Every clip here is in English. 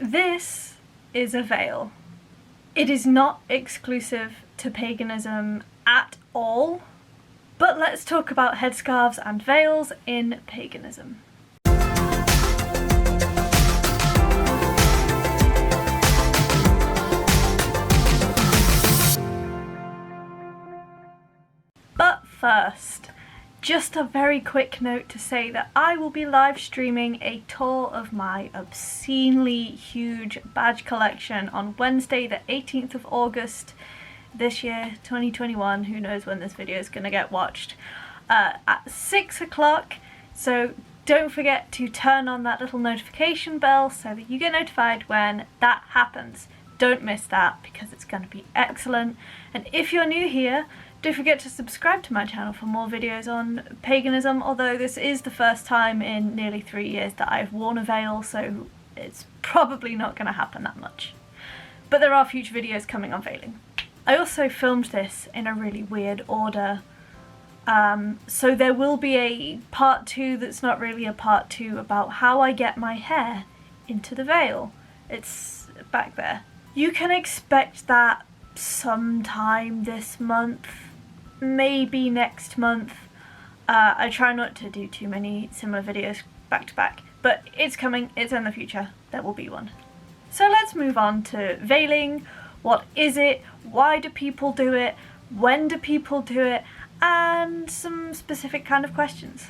This is a veil. It is not exclusive to paganism at all, but let's talk about headscarves and veils in paganism. But first, just a very quick note to say that I will be live streaming a tour of my obscenely huge badge collection on Wednesday the 18th of August this year, 2021. Who knows when this video is going to get watched, at 6 o'clock. So don't forget to turn on that little notification bell so that you get notified when that happens. Don't miss that because it's going to be excellent. And if you're new here, don't forget to subscribe to my channel for more videos on paganism, although this is the first time in nearly 3 years that I've worn a veil, so it's probably not going to happen that much. But there are future videos coming on veiling. I also filmed this in a really weird order, so there will be a part 2 that's not really a part 2 about how I get my hair into the veil. It's back there. You can expect that sometime this month, maybe next month. I try not to do too many similar videos back to back, but it's coming, it's in the future, there will be one. So let's move on to veiling. What is it? Why do people do it? When do people do it? And some specific kind of questions.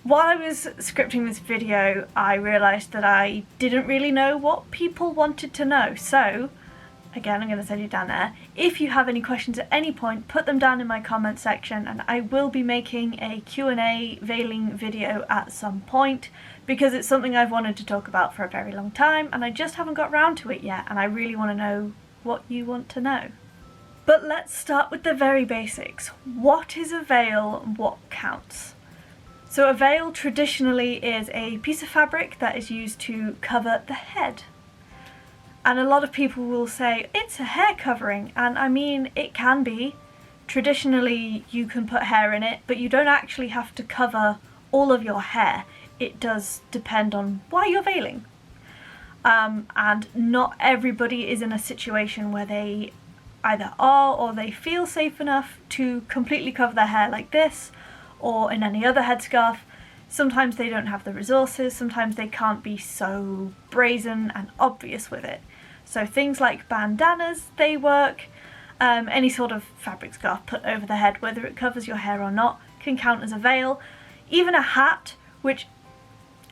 While I was scripting this video, I realised that I didn't really know what people wanted to know, so again, I'm going to send you down there. If you have any questions at any point, put them down in my comment section, and I will be making a Q&A veiling video at some point because it's something I've wanted to talk about for a very long time and I just haven't got round to it yet, and I really want to know what you want to know. But let's start with the very basics. What is a veil and what counts? So a veil traditionally is a piece of fabric that is used to cover the head. And a lot of people will say, it's a hair covering, and I mean, it can be. Traditionally, you can put hair in it, but you don't actually have to cover all of your hair. It does depend on why you're veiling. And not everybody is in a situation where they either are or they feel safe enough to completely cover their hair like this, or in any other headscarf. Sometimes they don't have the resources, sometimes they can't be so brazen and obvious with it. So things like bandanas, they work. Any sort of fabric scarf put over the head, whether it covers your hair or not, can count as a veil. Even a hat, which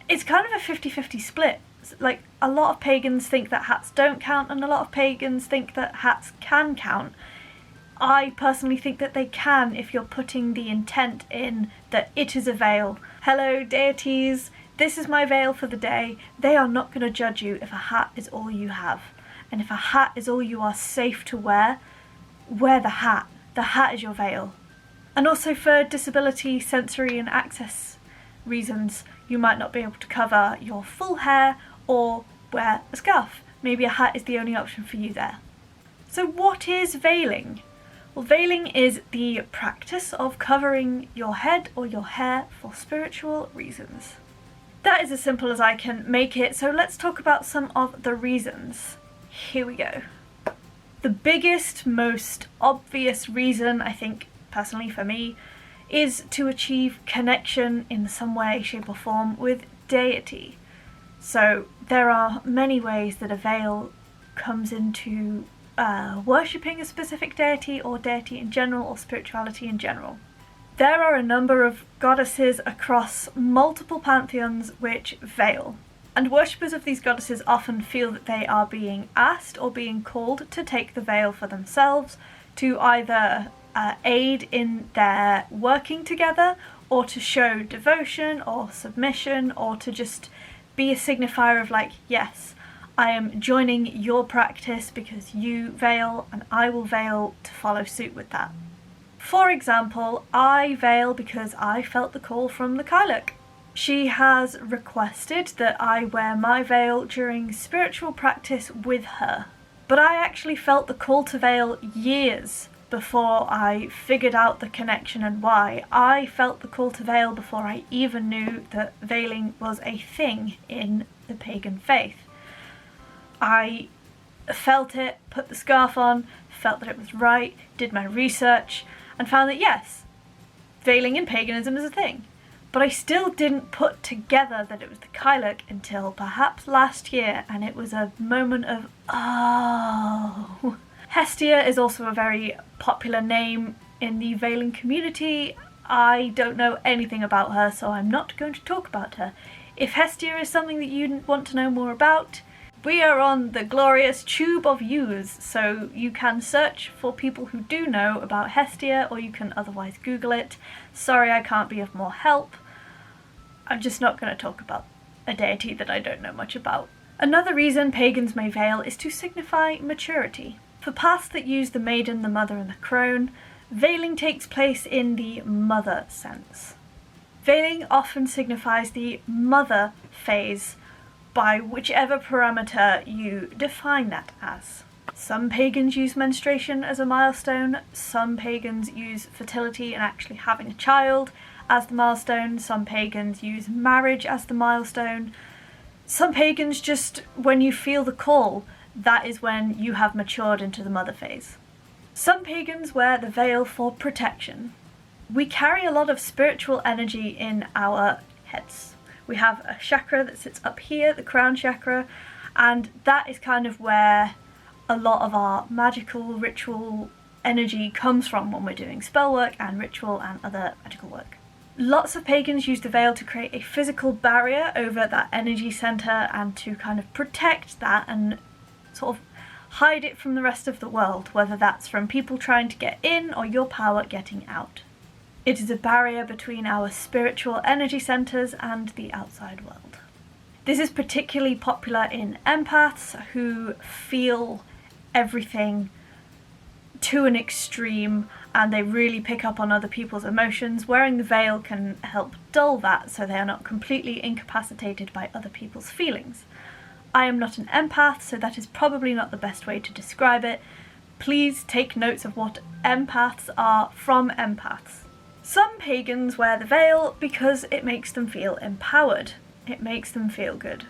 is kind of a 50-50 split. Like, a lot of pagans think that hats don't count and a lot of pagans think that hats can count. I personally think that they can if you're putting the intent in that it is a veil. Hello deities, this is my veil for the day. They are not going to judge you if a hat is all you have. And if a hat is all you are safe to wear, wear the hat. The hat is your veil. And also for disability, sensory and access reasons, you might not be able to cover your full hair or wear a scarf. Maybe a hat is the only option for you there. So what is veiling? Well, veiling is the practice of covering your head or your hair for spiritual reasons. That is as simple as I can make it, so let's talk about some of the reasons. Here we go. The biggest, most obvious reason, I think, personally for me, is to achieve connection in some way, shape or form with deity. So there are many ways that a veil comes into worshipping a specific deity or deity in general or spirituality in general. There are a number of goddesses across multiple pantheons which veil, and worshippers of these goddesses often feel that they are being asked or being called to take the veil for themselves, to either aid in their working together, or to show devotion or submission, or to just be a signifier of like, yes, I am joining your practice because you veil and I will veil to follow suit with that. For example, I veil because I felt the call from the Kyluk. She has requested that I wear my veil during spiritual practice with her. But I actually felt the call to veil years before I figured out the connection and why. I felt the call to veil before I even knew that veiling was a thing in the pagan faith. I felt it, put the scarf on, felt that it was right, did my research, and found that yes, veiling in paganism is a thing. But I still didn't put together that it was the Kyluk until perhaps last year, and it was a moment of, oh. Hestia is also a very popular name in the veiling community. I don't know anything about her, so I'm not going to talk about her. If Hestia is something that you want to know more about, we are on the glorious Tube of Yous, so you can search for people who do know about Hestia, or you can otherwise Google it. Sorry, I can't be of more help. I'm just not going to talk about a deity that I don't know much about. Another reason pagans may veil is to signify maturity. For paths that use the maiden, the mother, and the crone, veiling takes place in the mother sense. Veiling often signifies the mother phase by whichever parameter you define that as. Some pagans use menstruation as a milestone, some pagans use fertility and actually having a child as the milestone, some pagans use marriage as the milestone, some pagans just, when you feel the call, that is when you have matured into the mother phase. Some pagans wear the veil for protection. We carry a lot of spiritual energy in our heads. We have a chakra that sits up here, the crown chakra, and that is kind of where a lot of our magical, ritual energy comes from when we're doing spell work and ritual and other magical work. Lots of pagans use the veil to create a physical barrier over that energy centre and to kind of protect that and sort of hide it from the rest of the world, whether that's from people trying to get in or your power getting out. It is a barrier between our spiritual energy centres and the outside world. This is particularly popular in empaths who feel everything to an extreme and they really pick up on other people's emotions. Wearing the veil can help dull that so they are not completely incapacitated by other people's feelings. I am not an empath, so that is probably not the best way to describe it. Please take notes of what empaths are from empaths. Some pagans wear the veil because it makes them feel empowered. It makes them feel good.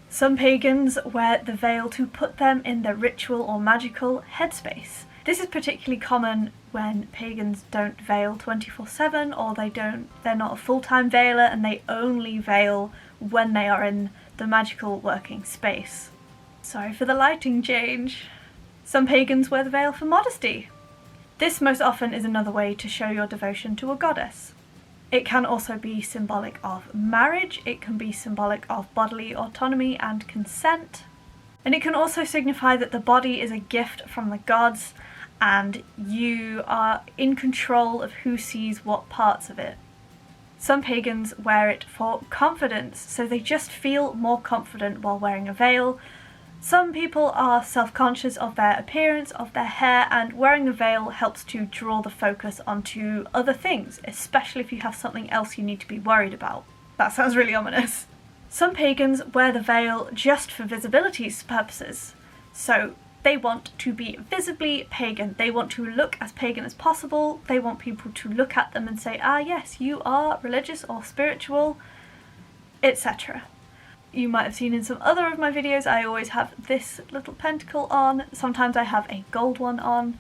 Some pagans wear the veil to put them in the ritual or magical headspace. This is particularly common when pagans don't veil 24/7 or they're not a full-time veiler and they only veil when they are in the magical working space. Sorry for the lighting change. Some pagans wear the veil for modesty. This most often is another way to show your devotion to a goddess. It can also be symbolic of marriage, it can be symbolic of bodily autonomy and consent, and it can also signify that the body is a gift from the gods and you are in control of who sees what parts of it. Some pagans wear it for confidence, so they just feel more confident while wearing a veil. Some people are self-conscious of their appearance, of their hair, and wearing a veil helps to draw the focus onto other things, especially if you have something else you need to be worried about. That sounds really ominous. Some pagans wear the veil just for visibility purposes. So they want to be visibly pagan. They want to look as pagan as possible. They want people to look at them and say, ah yes, you are religious or spiritual, etc. You might have seen in some other of my videos, I always have this little pentacle on. Sometimes I have a gold one on.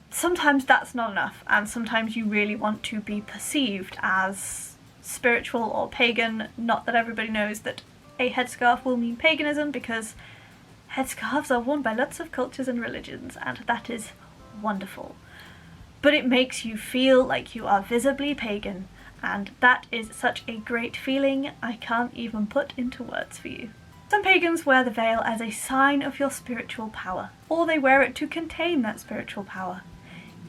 Sometimes that's not enough, and sometimes you really want to be perceived as spiritual or pagan. Not that everybody knows that a headscarf will mean paganism, because headscarves are worn by lots of cultures and religions, and that is wonderful. But it makes you feel like you are visibly pagan, and that is such a great feeling I can't even put into words for you. Some pagans wear the veil as a sign of your spiritual power, or they wear it to contain that spiritual power.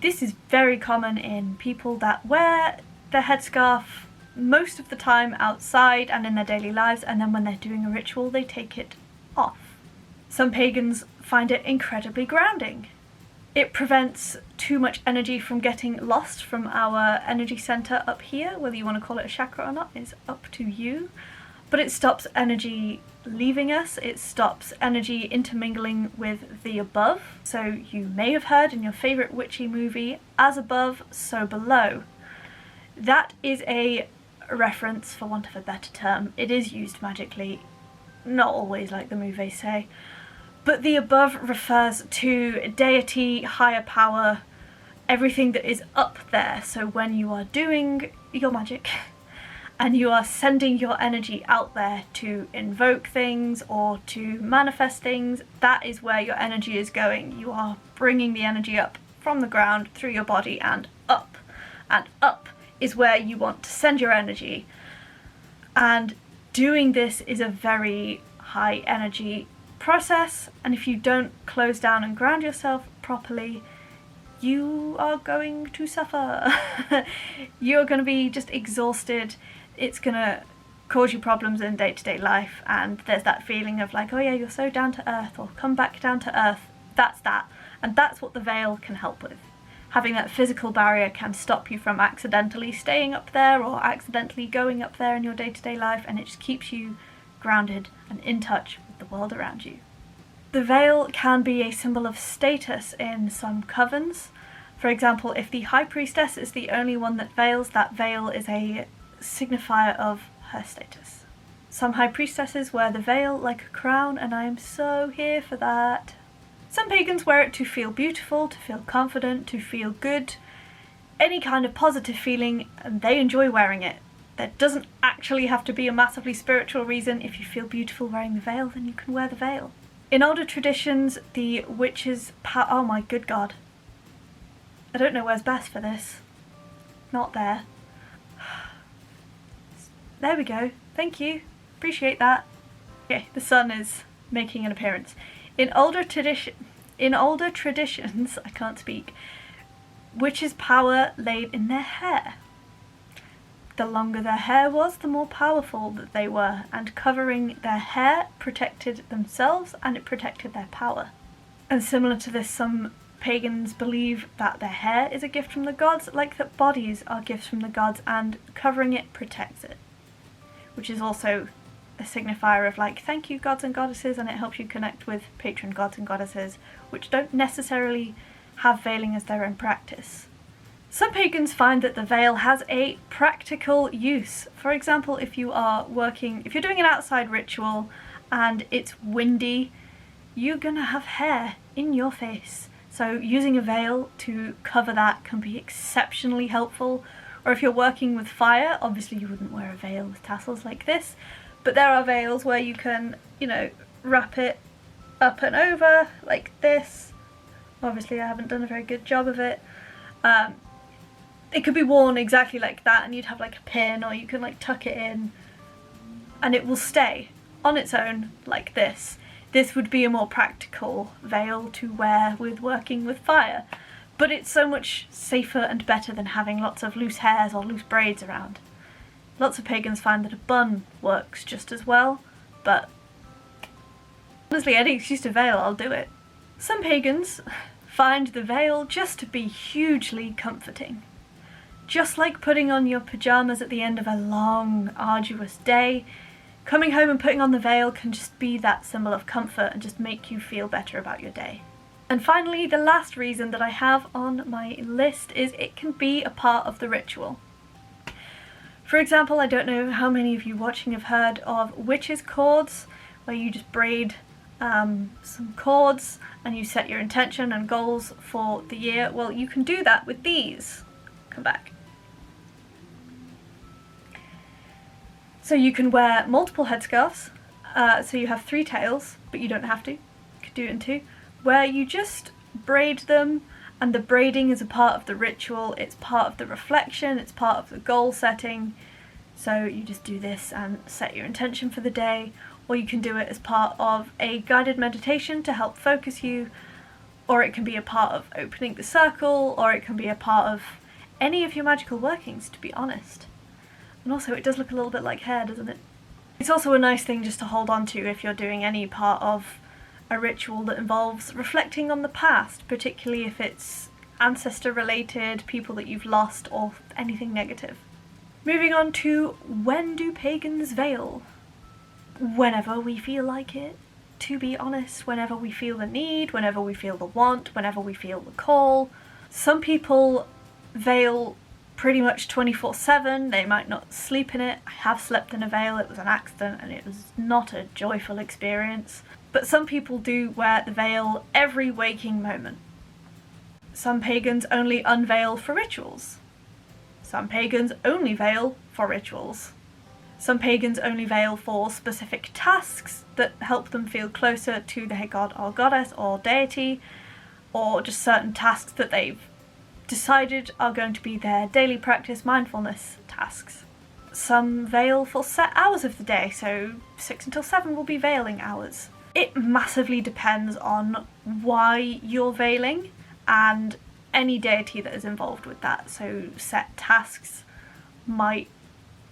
This is very common in people that wear their headscarf most of the time outside and in their daily lives, and then when they're doing a ritual they take it off. Some pagans find it incredibly grounding. It prevents too much energy from getting lost from our energy centre up here. Whether you want to call it a chakra or not is up to you. But it stops energy leaving us, it stops energy intermingling with the above. So you may have heard in your favourite witchy movie, as above, so below. That is a reference, for want of a better term. It is used magically. not always like the movies say. But the above refers to deity, higher power, everything that is up there. So when you are doing your magic and you are sending your energy out there to invoke things or to manifest things, that is where your energy is going. You are bringing the energy up from the ground through your body and up. And up is where you want to send your energy. And doing this is a very high energy process, and if you don't close down and ground yourself properly, you are going to suffer. You're going to be just exhausted. It's going to cause you problems in day-to-day life, and there's that feeling of like, oh yeah, you're so down to earth, or come back down to earth. That's that. And that's what the veil can help with. Having that physical barrier can stop you from accidentally staying up there or accidentally going up there in your day-to-day life, and it just keeps you grounded and in touch with the world around you. The veil can be a symbol of status in some covens. For example, if the High Priestess is the only one that veils, that veil is a signifier of her status. Some High Priestesses wear the veil like a crown, and I am so here for that. Some pagans wear it to feel beautiful, to feel confident, to feel good, any kind of positive feeling, and they enjoy wearing it. There doesn't actually have to be a massively spiritual reason. If you feel beautiful wearing the veil, then you can wear the veil. In older traditions, the witch's oh my good god. I don't know where's best for this. Not there. There we go. Thank you. Appreciate that. Okay, the sun is making an appearance. In older traditions, I can't speak, witches' power laid in their hair. The longer their hair was, the more powerful that they were, and covering their hair protected themselves and it protected their power. And similar to this, some pagans believe that their hair is a gift from the gods, like that bodies are gifts from the gods, and covering it protects it. Which is also a signifier of like, thank you gods and goddesses, and it helps you connect with patron gods and goddesses, which don't necessarily have veiling as their own practice. Some pagans find that the veil has a practical use. For example, if you're doing an outside ritual and it's windy, you're gonna have hair in your face. So using a veil to cover that can be exceptionally helpful. Or if you're working with fire, obviously you wouldn't wear a veil with tassels like this, but there are veils where you can, wrap it up and over like this. Obviously I haven't done a very good job of it. It could be worn exactly like that, and you'd have like a pin, or you can like tuck it in and it will stay on its own like this. This would be a more practical veil to wear with working with fire, but it's so much safer and better than having lots of loose hairs or loose braids around. Lots of pagans find that a bun works just as well, but honestly, any excuse to veil, I'll do it. Some pagans find the veil just to be hugely comforting. Just like putting on your pyjamas at the end of a long, arduous day, coming home and putting on the veil can just be that symbol of comfort and just make you feel better about your day. And finally, the last reason that I have on my list is it can be a part of the ritual. For example, I don't know how many of you watching have heard of witches' cords, where you just braid some cords and you set your intention and goals for the year. Well, you can do that with these. Come back. So you can wear multiple headscarves, so you have 3 tails, but you don't have to. You could do it in 2, where you just braid them, and the braiding is a part of the ritual, it's part of the reflection, it's part of the goal setting. So you just do this and set your intention for the day, or you can do it as part of a guided meditation to help focus you, or it can be a part of opening the circle, or it can be a part of any of your magical workings, to be honest. And also it does look a little bit like hair, doesn't it? It's also a nice thing just to hold on to if you're doing any part of a ritual that involves reflecting on the past, particularly if it's ancestor related, people that you've lost, or anything negative. Moving on to, when do pagans veil? Whenever we feel like it, to be honest. Whenever we feel the need, whenever we feel the want, whenever we feel the call. Some people veil pretty much 24/7. They might not sleep in it. I have slept in a veil, it was an accident and it was not a joyful experience. But some people do wear the veil every waking moment. Some pagans only unveil for rituals. Some pagans only veil for rituals. Some pagans only veil for specific tasks that help them feel closer to their god or goddess or deity, or just certain tasks that they've decided are going to be their daily practice mindfulness tasks. Some veil for set hours of the day, so 6 until 7 will be veiling hours. It massively depends on why you're veiling and any deity that is involved with that. So set tasks might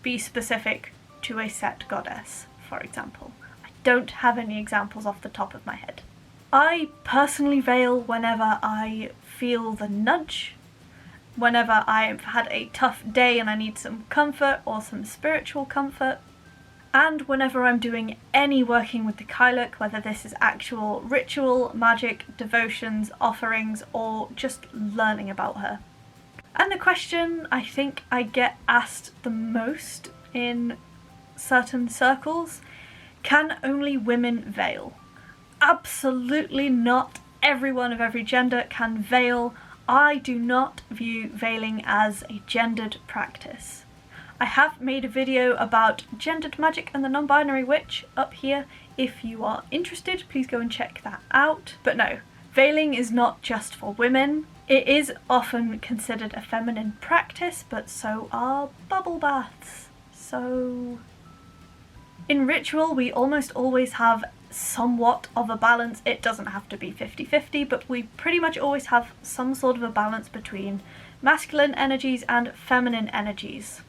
be specific to a set goddess, for example. I don't have any examples off the top of my head. I personally veil whenever I feel the nudge, whenever I've had a tough day and I need some comfort or some spiritual comfort, and whenever I'm doing any working with the Kyluk, whether this is actual ritual, magic, devotions, offerings, or just learning about her. And the question I think I get asked the most in certain circles, can only women veil? Absolutely not. Everyone of every gender can veil. I do not view veiling as a gendered practice. I have made a video about gendered magic and the non-binary witch up here. If you are interested, please go and check that out. But no, veiling is not just for women. It is often considered a feminine practice, but so are bubble baths. So in ritual, we almost always have somewhat of a balance. It doesn't have to be 50-50, but we pretty much always have some sort of a balance between masculine energies and feminine energies.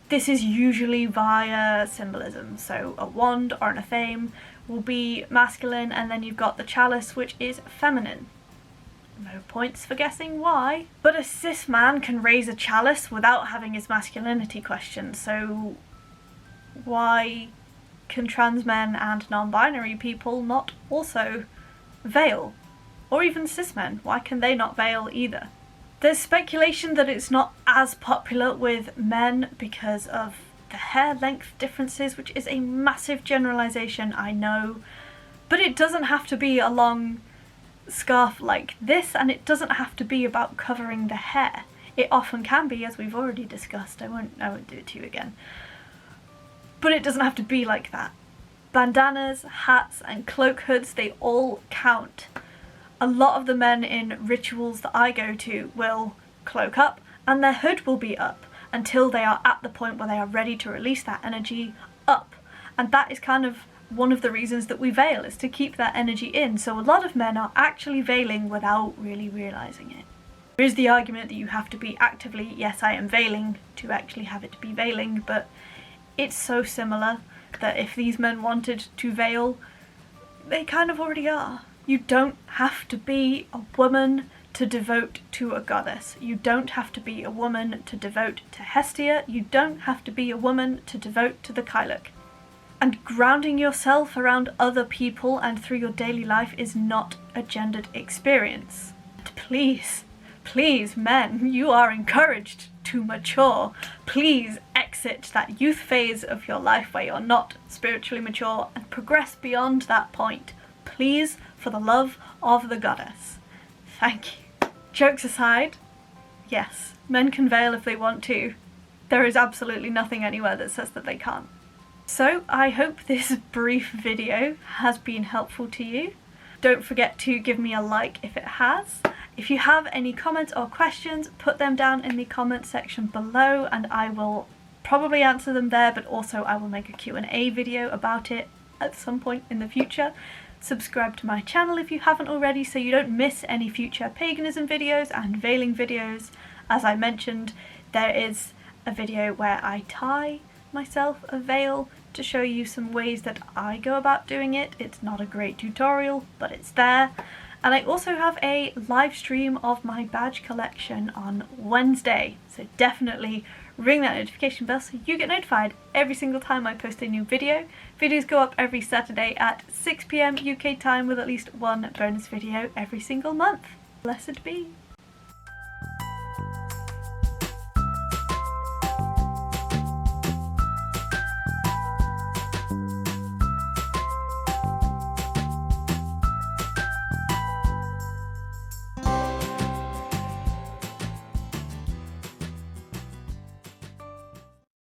This is usually via symbolism, so a wand or an athame will be masculine, and then you've got the chalice, which is feminine. No points for guessing why. But a cis man can raise a chalice without having his masculinity questioned, so why can trans men and non-binary people not also veil? Or even cis men, why can they not veil either? There's speculation that it's not as popular with men because of the hair length differences, which is a massive generalization, I know, but it doesn't have to be a long scarf like this, and it doesn't have to be about covering the hair. It often can be, as we've already discussed. I won't do it to you again. But it doesn't have to be like that. Bandanas, hats, and cloak hoods, they all count. A lot of the men in rituals that I go to will cloak up, and their hood will be up until they are at the point where they are ready to release that energy up. And that is kind of one of the reasons that we veil, is to keep that energy in. So a lot of men are actually veiling without really realizing it. There is the argument that you have to be actively, yes, I am veiling, to actually have it be veiling, but it's so similar that if these men wanted to veil, they kind of already are. You don't have to be a woman to devote to a goddess. You don't have to be a woman to devote to Hestia. You don't have to be a woman to devote to the Kyluk. And grounding yourself around other people and through your daily life is not a gendered experience. And please, men, you are encouraged to mature. Please exit that youth phase of your life where you're not spiritually mature and progress beyond that point. Please, for the love of the goddess. Thank you. Jokes aside, yes, men can veil if they want to. There is absolutely nothing anywhere that says that they can't. So I hope this brief video has been helpful to you. Don't forget to give me a like if it has. If you have any comments or questions, put them down in the comment section below and I will probably answer them there, but also I will make a Q&A video about it at some point in the future. Subscribe to my channel if you haven't already so you don't miss any future paganism videos and veiling videos. As I mentioned, there is a video where I tie myself a veil to show you some ways that I go about doing it. It's not a great tutorial, but it's there. And I also have a live stream of my badge collection on Wednesday, so definitely ring that notification bell so you get notified every single time I post a new video. Videos go up every Saturday at 6 PM UK time with at least one bonus video every single month. Blessed be.